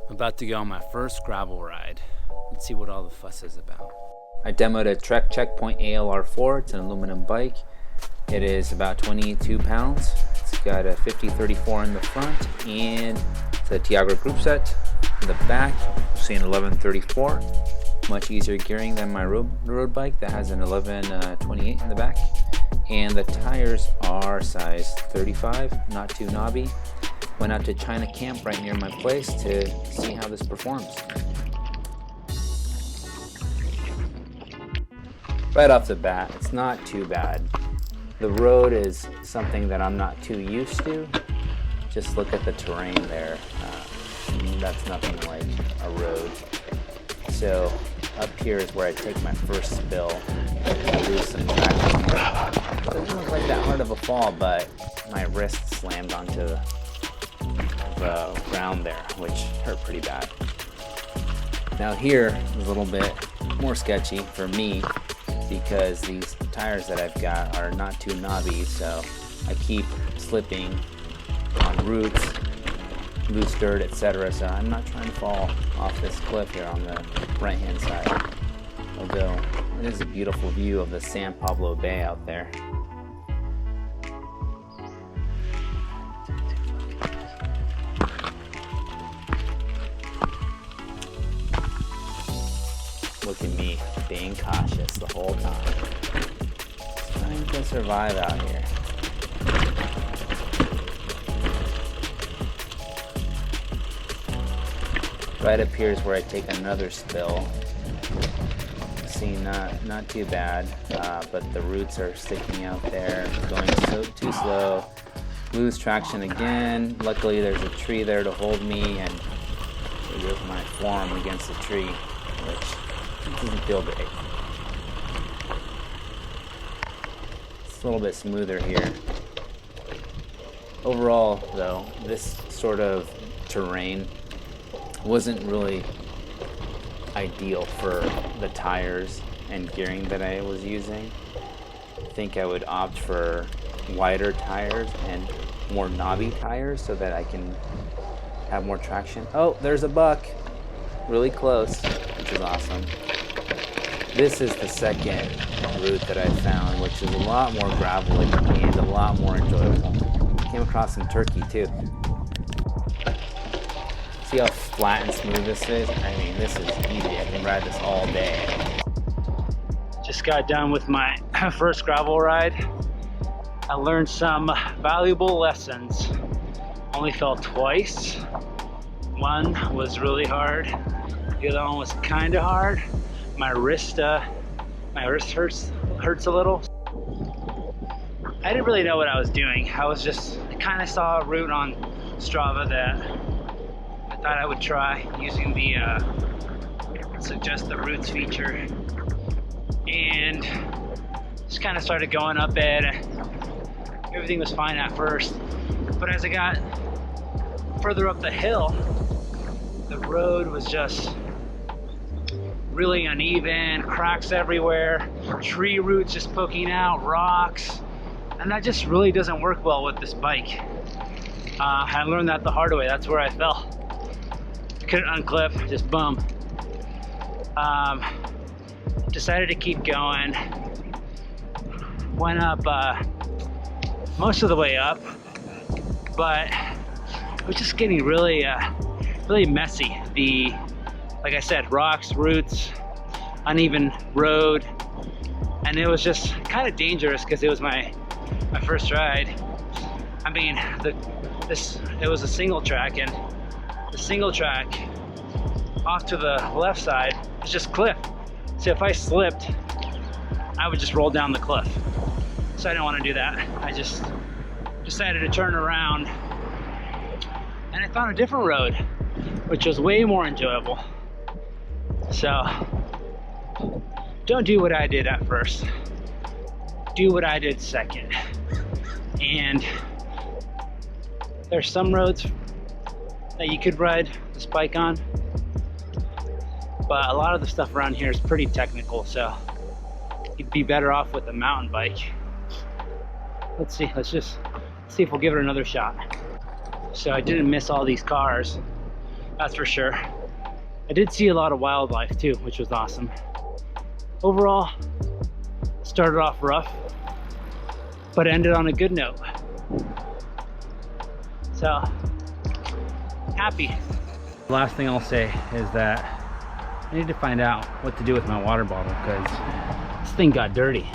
About to go on my first gravel ride. Let's see what all the fuss is about. I demoed a Trek Checkpoint ALR4. It's an aluminum bike. It is about 22 pounds. It's got a 50-34 in the front and it's a Tiago group set. In the back, you'll see an 11-34. Much easier gearing than my road bike that has an 11-28 in the back. And the tires are size 35, not too knobby. Went out to China Camp right near my place to see how this performs. Right off the bat, it's not too bad. The road is something that I'm not too used to. Just look at the terrain there. That's nothing like a road. So up here is where I take my first spill. I lose some traction. It doesn't look like that hard of a fall, but my wrist slammed onto the ground there, which hurt pretty bad. Now here is a little bit more sketchy for me because these tires that I've got are not too knobby, so I keep slipping on roots, loose dirt, etc. So I'm not trying to fall off this cliff here on the right hand side. Although it is a beautiful view of the San Pablo Bay out there. Look at me being cautious the whole time. Trying to survive out here. Right up here is where I take another spill. See, not too bad, but the roots are sticking out there, going too slow. Lose traction again. Luckily there's a tree there to hold me, and there's my forearm against the tree, which doesn't feel great. It's a little bit smoother here. Overall though, this sort of terrain wasn't really ideal for the tires and gearing that I was using. I think I would opt for wider tires and more knobby tires so that I can have more traction. Oh, there's a buck. Really close, which is awesome. This is the second route that I found, which is a lot more gravelly and a lot more enjoyable. Came across some turkey too. See how flat and smooth this is? I mean, this is easy. I can ride this all day. Just got done with my first gravel ride. I learned some valuable lessons. Only fell twice. One was really hard. The other one was kind of hard. My wrist hurts a little. I didn't really know what I was doing. I kind of saw a route on Strava that I thought I would try using the suggest the routes feature, and just kind of started going up it. Everything was fine at first, but as I got further up the hill, the road was just really uneven, cracks everywhere, tree roots just poking out, rocks, and that just really doesn't work well with this bike. I learned that the hard way. That's where I fell. Couldn't unclip, just boom. Decided to keep going. Went up most of the way up, but it was just getting really messy. Like I said, rocks, roots, uneven road, and it was just kind of dangerous because it was my first ride. I mean, it was a single track, and the single track off to the left side is just cliff. So if I slipped, I would just roll down the cliff. So I didn't want to do that. I just decided to turn around, and I found a different road, which was way more enjoyable. So don't do what I did at first. Do what I did second. And there's some roads that you could ride this bike on, but a lot of the stuff around here is pretty technical, so you'd be better off with a mountain bike. Let's see if we'll give it another shot. So I didn't miss all these cars. that's for sure. I did see a lot of wildlife too, which was awesome. Overall, started off rough, but ended on a good note. So, happy. The last thing I'll say is that I need to find out what to do with my water bottle because this thing got dirty.